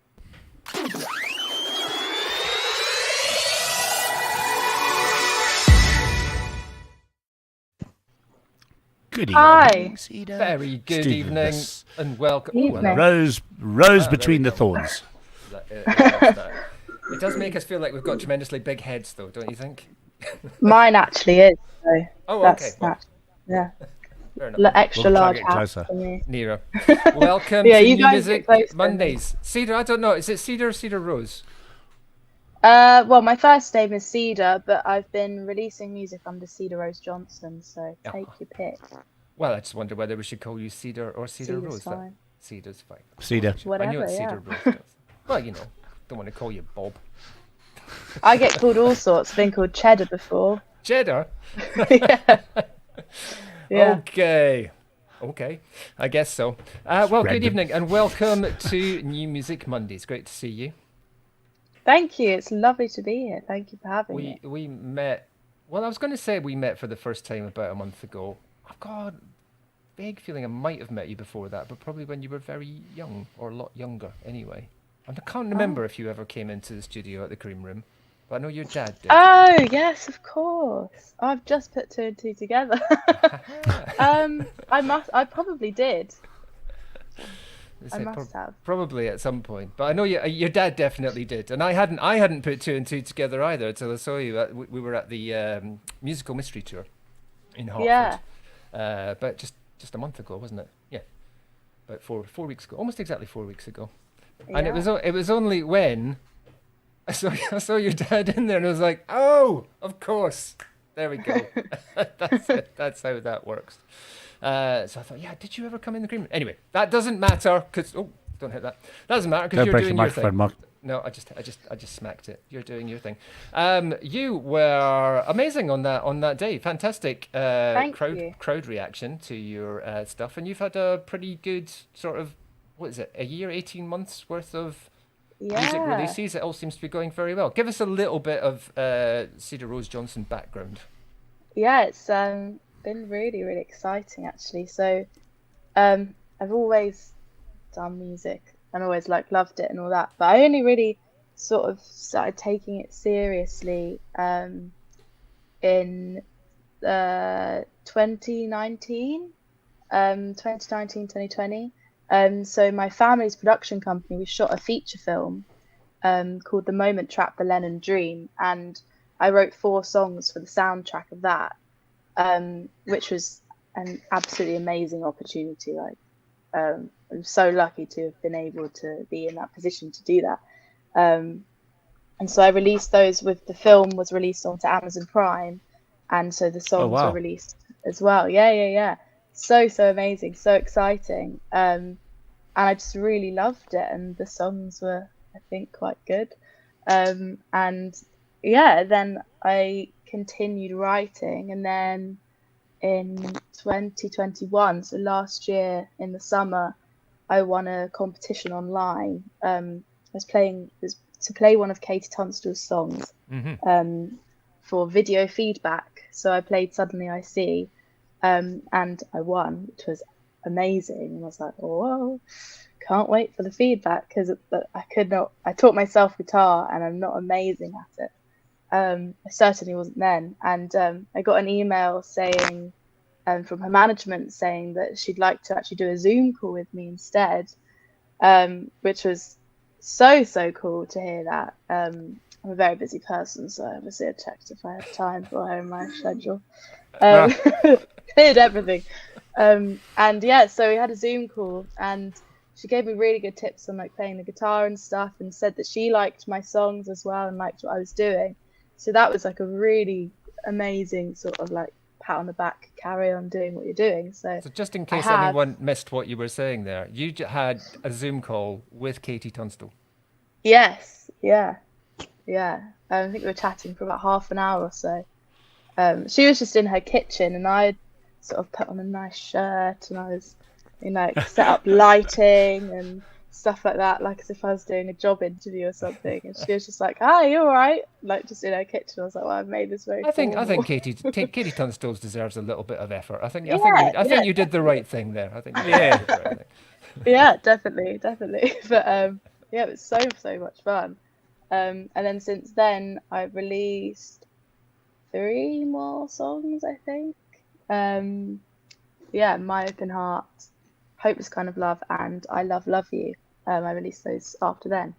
Good evening, Hi. Cedar. Very good Stephen, evening this- and welcome. Evening. Rose there between we the go. thorns. It does make us feel like we've got tremendously big heads, though, don't you think? Mine actually is. So Oh, that's okay. Well, yeah, fair enough. extra We'll try large to get hat closer. for me. Nero. Welcome Yeah, to you New guys Music get closer. Mondays. Cedar, I don't know. Is it Cedar or Cedar Rose? Well, my first name is Cedar, but I've been releasing music under Cedar Rose Johnson. So Yeah. take your pick. Well, I just wonder whether we should call you Cedar or Cedar Cedar's Rose. fine. Cedar's fine. Cedar. I knew Whatever, it's yeah. Cedar Rose. Well, you know, don't want to call you Bob. I get called all sorts. I've been called Cheddar before. Cheddar. Yeah. Yeah. Okay. I guess so. Well, good Random. evening and welcome to New Music Mondays. Great to see you. Thank you. It's lovely to be here. Thank you for having me. We met. Well, I was going to say we met for the first time about a month ago. I've got a vague feeling I might have met you before that, but probably when you were very young or a lot younger anyway. And I can't remember if you ever came into the studio at the Cream Room, but I know your dad did. Oh yes, of course. I've just put 2 and 2 together. I probably did. I must have. Probably at some point, but I know your dad definitely did, and I hadn't put 2 and 2 together either until I saw you. We were at the musical mystery tour in Hartford. Yeah. But just a month ago, wasn't it? Yeah, about four weeks ago, almost exactly 4 weeks ago. And Yeah. it was only when I saw your dad in there, and I was like, oh, of course, there we go. That's it. That's how that works. So I thought, yeah, did you ever come in the Cream Room? Anyway, that doesn't matter because don't hit that. That doesn't matter because Don't you're break the doing your microphone, thing. Mark. No, I just smacked it. You're doing your thing. You were amazing on that day. Fantastic Thank you. crowd reaction to your stuff, and you've had a pretty good sort of, what is it, a year, 18 months worth of music Yeah. releases. It all seems to be going very well. Give us a little bit of Cedar Rose Johnson background. Yeah, it's been really, really exciting actually. So I've always done music and always like loved it and all that, but I only really sort of started taking it seriously in 2019, 2020. So my family's production company, we shot a feature film called The Moment Trap the Lennon Dream, and I wrote 4 songs for the soundtrack of that, which was an absolutely amazing opportunity. Like, I'm so lucky to have been able to be in that position to do that. And so I released those with the film was released onto Amazon Prime, and so the songs wow. were released as well. Yeah. So amazing, so exciting. And I just really loved it, and the songs were, I think, quite good. And yeah, then I continued writing, and then in 2021, so last year in the summer, I won a competition online. I was to play one of Katie Tunstall's songs for video feedback. So I played Suddenly I See, and I won, which was amazing. And I was like, whoa, can't wait for the feedback, because I taught myself guitar and I'm not amazing at it. I certainly wasn't then. And I got an email saying, from her management, saying that she'd like to actually do a Zoom call with me instead, which was so cool to hear that. I'm a very busy person, so obviously I checked if I had time for her in my schedule. Cleared everything. And yeah, so we had a Zoom call, and she gave me really good tips on like playing the guitar and stuff, and said that she liked my songs as well and liked what I was doing. So that was like a really amazing sort of like pat on the back, carry on doing what you're doing. So just in case anyone missed what you were saying there, you had a Zoom call with Katie Tunstall. Yes, yeah. I think we were chatting for about half an hour or so. She was just in her kitchen, and I sort of put on a nice shirt, and I was, set up lighting and stuff like that, like as if I was doing a job interview or something. And she was just like, "Hi, you all right?" Like just in her kitchen. I was like, "Well, I've made this very." I think Katie Tunstall deserves a little bit of effort. I think you did the right thing there. I think you did the right thing. Yeah, definitely. But yeah, it was so much fun. And then since then, I've released 3 more songs, I think. Yeah, My Open Heart, Hopeless Kind of Love, and I Love You. I released those after then.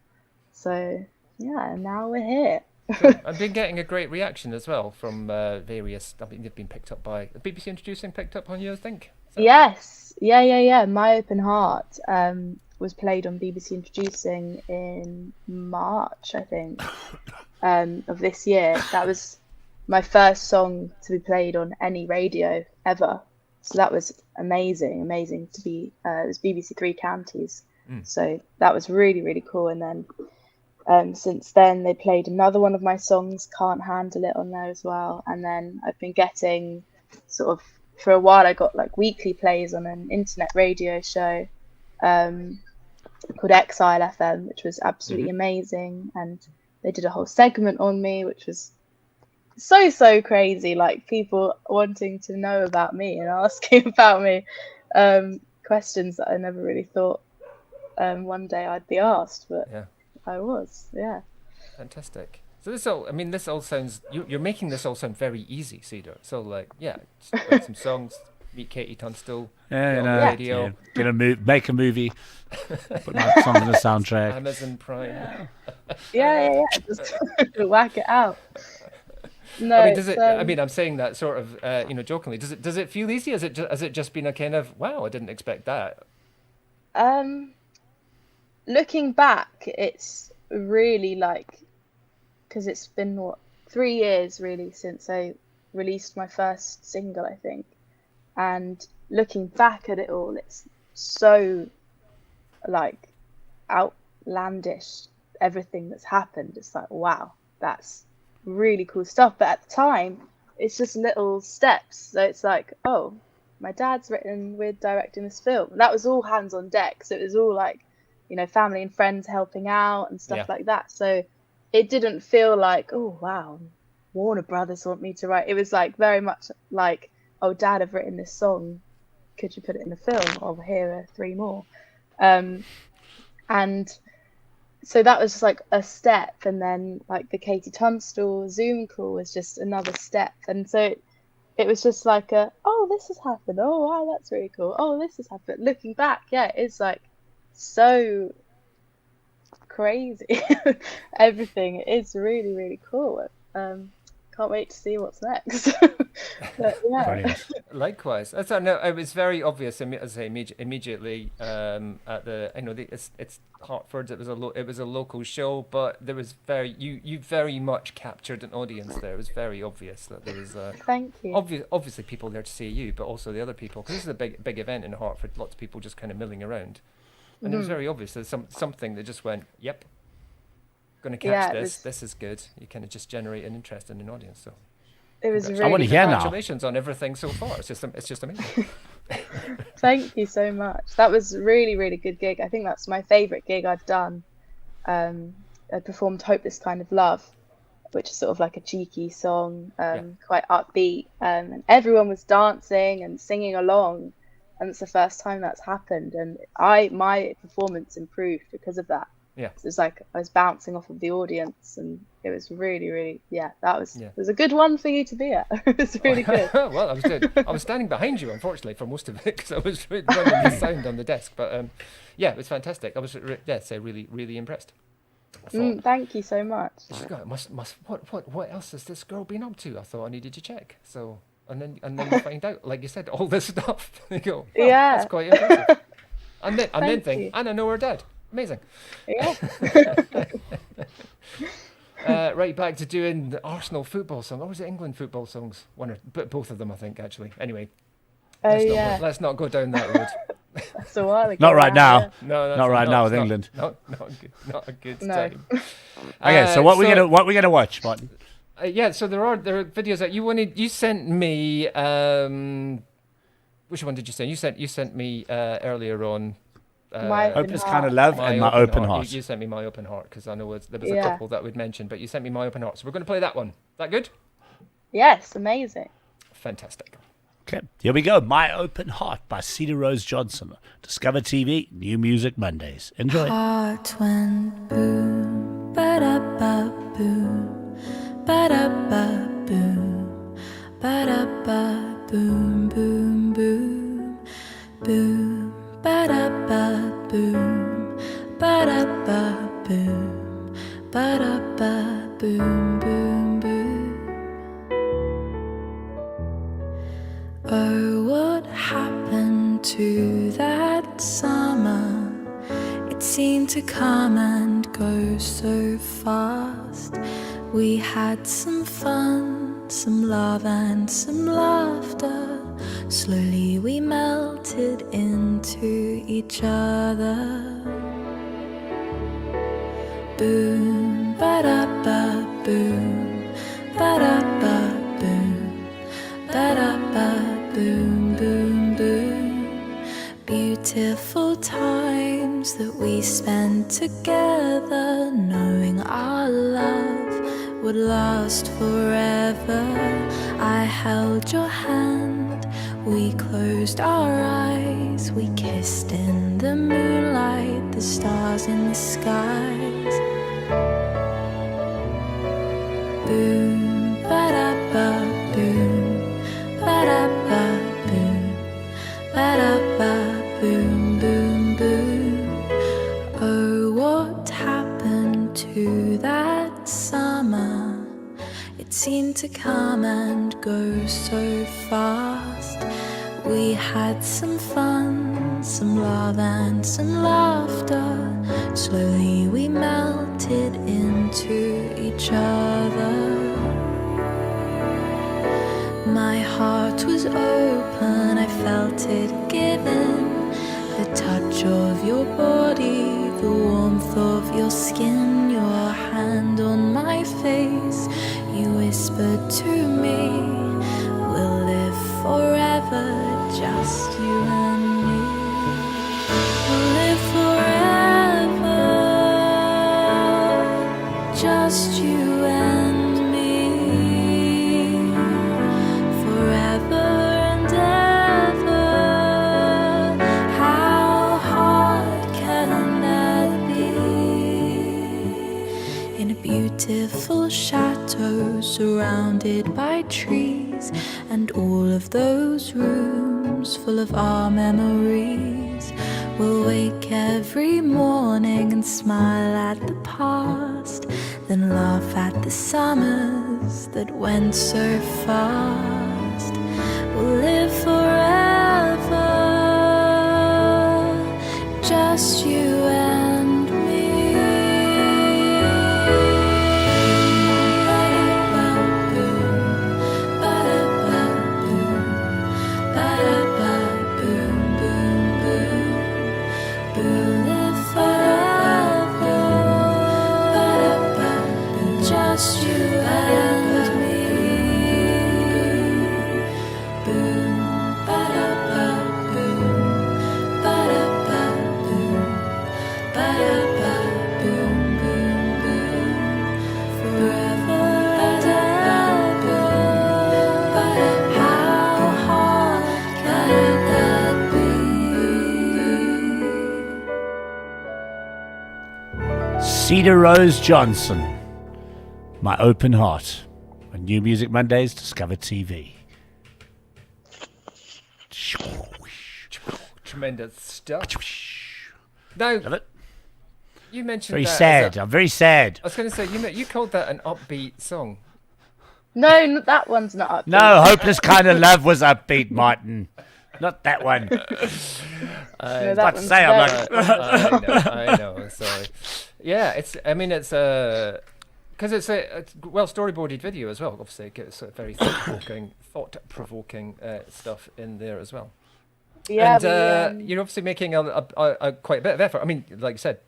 So yeah, now we're here. Cool. I've been getting a great reaction as well from various. I mean, they've been picked up by BBC Introducing, picked up on you, I think. Yes, yeah. My Open Heart was played on BBC Introducing in March, I think, of this year. That was my first song to be played on any radio ever. So that was amazing to be. It was BBC Three Counties. So that was really, really cool. And then since then, they played another one of my songs, Can't Handle It, on there as well. And then I've been getting sort of, for a while, I got like weekly plays on an internet radio show called Exile FM, which was absolutely amazing. And they did a whole segment on me, which was so crazy, like people wanting to know about me and asking about me, questions that I never really thought one day I'd be asked, but yeah. I was. Yeah. Fantastic. So this all sounds, you're making this all sound very easy, Cedar. So like, yeah, just write some songs, meet Katie Tunstall, get on the radio, make a movie, put my song on the soundtrack. Amazon Prime. Yeah. Just whack it out. No, I mean, I'm saying that sort of, jokingly. Does it feel easy? Has it just been a kind of, wow, I didn't expect that? Looking back, it's really like, because it's been 3 years really since I released my first single, I think. And looking back at it all, it's so like outlandish everything that's happened, it's like, wow, that's really cool stuff. But at the time, it's just little steps. So it's like, oh, my dad's written, we're directing this film. And that was all hands on deck. So it was all like, you know, family and friends helping out and stuff like that. So it didn't feel like, oh, wow, Warner Brothers want me to write. It was like very much like, oh, Dad, I've written this song. Could you put it in the film? Oh, here are 3 more. And so that was just like a step. And then like the Katie Tunstall Zoom call was just another step. And so it was just like oh, this has happened. Oh, wow, that's really cool. Oh, this has happened. Looking back, yeah, it's like so crazy. Everything is really, really cool. Can't wait to see what's next. But, yeah. Likewise, no, it was very obvious. As I say, immediately at the, it's Hartford. It was a local show, but there was you very much captured an audience there. It was very obvious that there was Thank you. Obviously people there to see you, but also the other people, because this is a big event in Hartford. Lots of people just kind of milling around, and it was very obvious. There's something that just went, yep, going to catch this. This is good. You kind of just generate an interest in an audience. So it was really. I want to hear now. Congratulations on everything so far. It's just amazing. Thank you so much. That was a really, really good gig. I think that's my favourite gig I've done. I performed "Hope This Kind of Love," which is sort of like a cheeky song, quite upbeat, and everyone was dancing and singing along. And it's the first time that's happened, and my performance improved because of that. Yeah, so it was like I was bouncing off of the audience, and it was really, really, it was a good one for you to be at. It was really good. Well, I was standing behind you, unfortunately, for most of it, because I was running the sound on the desk. But it was fantastic. I was really, really impressed. Thank you so much. What else has this girl been up to? I thought I needed to check. So and then you find out, like you said, all this stuff. You go, that's quite impressive. And then think, and I know her dad. Amazing. Yeah. Right back to doing the Arsenal football song, or was it England football songs? Both of them, I think, actually. Anyway, let's not go down that road. That's a while ago. Not right now. No, not right now with England. Not a good time. Okay, so what we gonna watch, Martin? So there are videos that you sent me. Which one did you send? You sent me earlier on. Hope This Kind of Love and My Open Heart. You sent me My Open Heart, because I know there was a couple that we'd mentioned, but you sent me My Open Heart, so we're going to play that one. Is that good? Yes, amazing. Fantastic. Okay, here we go. My Open Heart by Cedar Rose Johnson. Discover TV, New Music Mondays. Enjoy. Heart went boom, ba-da-ba boom, ba-da-ba boom, ba-da-ba boom, boom, boom, boom. Ba-da-ba boom, ba-da-ba boom, ba-da-ba boom, boom, boom. Oh, what happened to that summer? It seemed to come and go so fast. We had some fun, some love and some laughter. Slowly we melted into each other. Boom, ba-da-ba, boom, ba-da-ba, boom, ba-da-ba, boom, boom, boom. Beautiful times that we spent together, knowing our love would last forever. I held your hand, we closed our eyes, we kissed in the moonlight, the stars in the skies. Boom, ba-da-ba, boom, ba-da-ba, boom, ba-da-ba, boom, boom, boom. Oh, what happened to that summer? It seemed to come and go so fast. We had some fun, some love and some laughter. Slowly we melted into each other. My heart was open, I felt it giving. The touch of your body, the warmth of your skin, your hand on my face. You whispered to me, we'll live forever, just you and me. We'll live forever, just you and me. Forever and ever. How hard can that be? In a beautiful chateau surrounded by trees, and all of those rooms full of our memories. We'll wake every morning and smile at the past, then laugh at the summers that went so fast. We'll live forever, just you and me. We'll live forever, just you and me. Boom, ba-da-ba-boom, ba-da-ba-boom, ba-da-ba-boom, boom, boom. Forever and ever. How hard can that be? Cedar Rose Johnson, My Open Heart, on New Music Mondays, Discover TV. Tremendous stuff. Now, Love it. you mentioned Very that as sad. a- I'm very sad. I was going to say, you called that an upbeat song. No, that one's not up. No, Hopeless Kind of Love was upbeat, Martin. Not that one. No, About that to one's say, I'm very- like, I know. Sorry. Yeah, it's because it's a well storyboarded video as well. Obviously, it gets very thought-provoking stuff in there as well. Yeah, And you're obviously making a quite a bit of effort. I mean, like you said,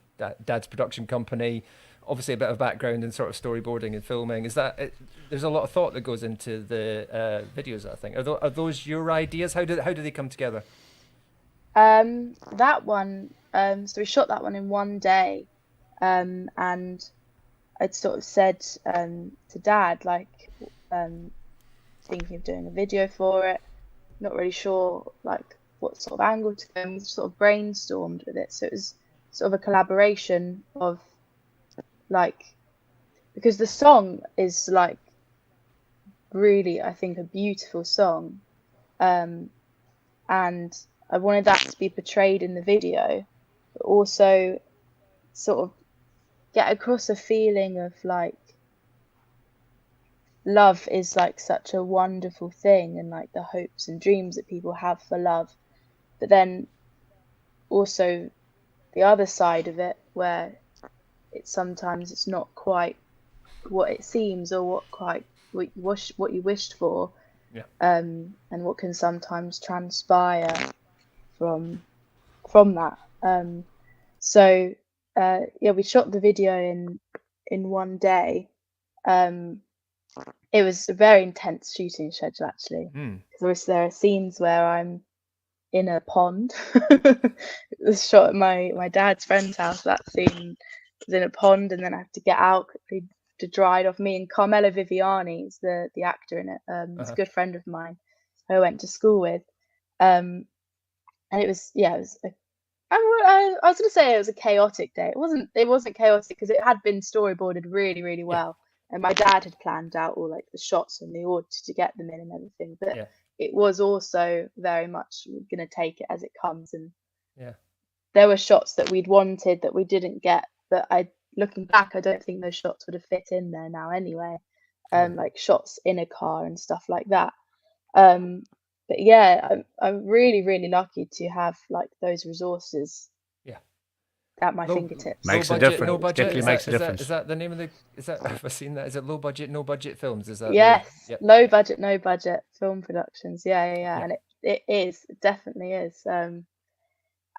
Dad's production company, obviously a bit of background in sort of storyboarding and filming. There's a lot of thought that goes into the videos, I think. Are those your ideas? How do they come together? that one. So we shot that one in one day, and I'd sort of said to Dad, like, thinking of doing a video for it, not really sure like what sort of angle to go. And we sort of brainstormed with it, so it was sort of a collaboration of like, because the song is like really, I think, a beautiful song, and I wanted that to be portrayed in the video, but also sort of get across a feeling of like love is like such a wonderful thing, and like the hopes and dreams that people have for love, but then also the other side of it where sometimes it's not quite what it seems, or what you wished for. Yeah. And what can sometimes transpire from that. So we shot the video in one day. It was a very intense shooting schedule, actually, because there are scenes where I'm in a pond. It was shot at my dad's friend's house. That scene was in a pond, and then I have to get out quickly to dry it off. Me and Carmelo Viviani is the actor in it. He's a good friend of mine who I went to school with. And it was I was going to say it was a chaotic day. It wasn't chaotic because it had been storyboarded really, really well. And my dad had planned out all like the shots and the order to get them in and everything. But it was also very much going to take it as it comes. And there were shots that we'd wanted that we didn't get. But looking back, I don't think those shots would have fit in there now anyway. Like shots in a car and stuff like that. But yeah, I'm really, really lucky to have like those resources at my fingertips. Makes low a budget, difference. No budget. Definitely makes a difference. Is that the name of the? Have I seen that? Is it low budget, no budget films? Is that? Yes, low budget, no budget film productions. Yeah. And it definitely is. And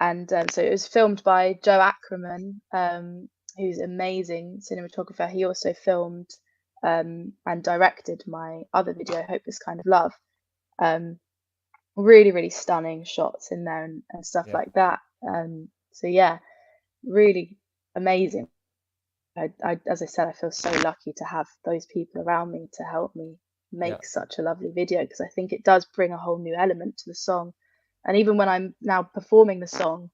And so it was filmed by Joe Ackerman, who's an amazing cinematographer. He also filmed and directed my other video, Hope This Kind of Love. Really, really stunning shots in there and stuff like that. So yeah, really amazing. As I said, I feel so lucky to have those people around me to help me make such a lovely video, because I think it does bring a whole new element to the song. And even when I'm now performing the song,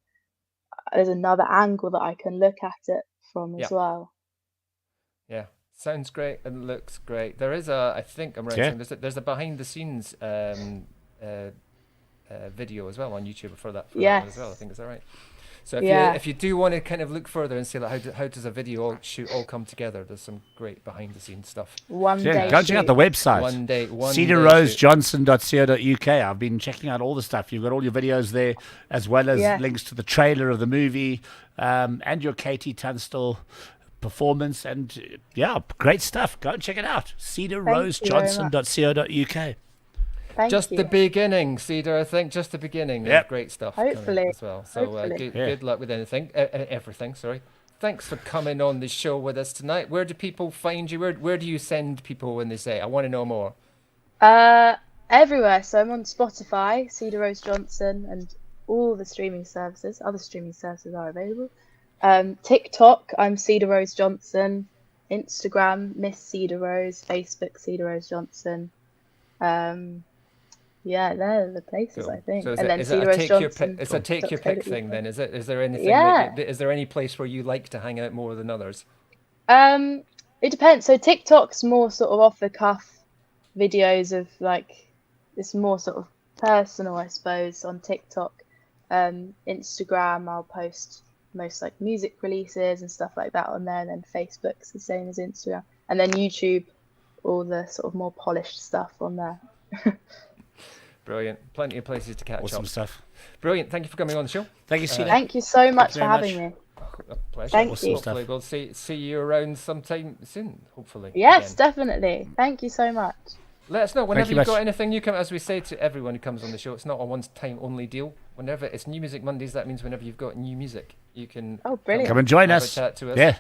there's another angle that I can look at it from as well. Yeah, sounds great and looks great. There is I think I'm right saying there's a behind the scenes video as well on YouTube for that one as well. I think, is that right? So if you do want to kind of look further and see like how does a video shoot all come together, there's some great behind the scenes stuff. Go check out the website. CedarRoseJohnson.co.uk. I've been checking out all the stuff. You've got all your videos there, as well as links to the trailer of the movie, and your Katie Tunstall performance, and great stuff. Go and check it out. CedarRoseJohnson.co.uk. Just the beginning, Cedar. I think just the beginning. Great stuff. Hopefully as well. So good luck with everything. Sorry. Thanks for coming on the show with us tonight. Where do people find you? Where do you send people when they say, "I want to know more"? Everywhere. So I'm on Spotify, Cedar Rose Johnson, and all the streaming services. Other streaming services are available. TikTok, I'm Cedar Rose Johnson. Instagram, Miss Cedar Rose. Facebook, Cedar Rose Johnson. Yeah, they're the places, I think. So and then it's a take your pick thing then, is it? Is there anything is there any place where you like to hang out more than others? It depends. So TikTok's more sort of off the cuff videos of like, it's more sort of personal, I suppose, on TikTok. Instagram, I'll post most like music releases and stuff like that on there, and then Facebook's the same as Instagram. And then YouTube, all the sort of more polished stuff on there. Brilliant. Plenty of places to catch up. Awesome stuff. Brilliant. Thank you for coming on the show. Thank you, Cedar. Thank you so much for having me. A pleasure. Thank you. Hopefully we'll see you around sometime soon, hopefully. Yes, definitely. Thank you so much. Let us know whenever you've got anything new. As we say to everyone who comes on the show, it's not a one-time only deal. Whenever it's New Music Mondays, that means whenever you've got new music, you can come and join us. Chat to us. Yeah.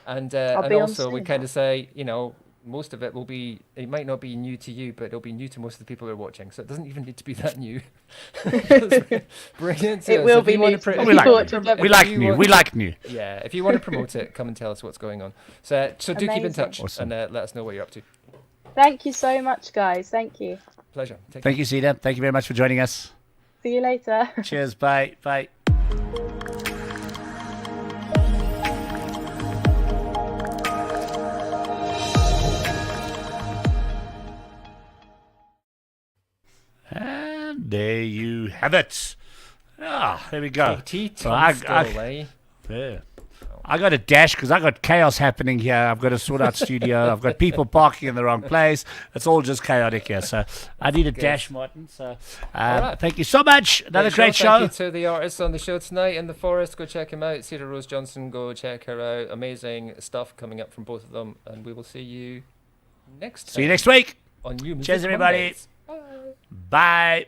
And also we kind of say, most of it will be, it might not be new to you, but it'll be new to most of the people who are watching. So it doesn't even need to be that new. Brilliant. It will be new. We like new. We like new. Yeah. If you want to promote it, come and tell us what's going on. So do keep in touch and let us know what you're up to. Thank you so much, guys. Thank you. Pleasure. Thank you, Cedar. Thank you very much for joining us. See you later. Cheers. Bye. Bye. And there you have it. There we go. I got to dash because I got chaos happening here. I've got to sort out studio. I've got people parking in the wrong place. It's all just chaotic here. So I need a dash, Martin. So thank you so much. Another great show. Thank you to the artists on the show tonight in the forest. Go check him out. Cedar Rose Johnson. Go check her out. Amazing stuff coming up from both of them. And we will see you next time. See you next week. On New Music Cheers, everybody. Mondays. Bye.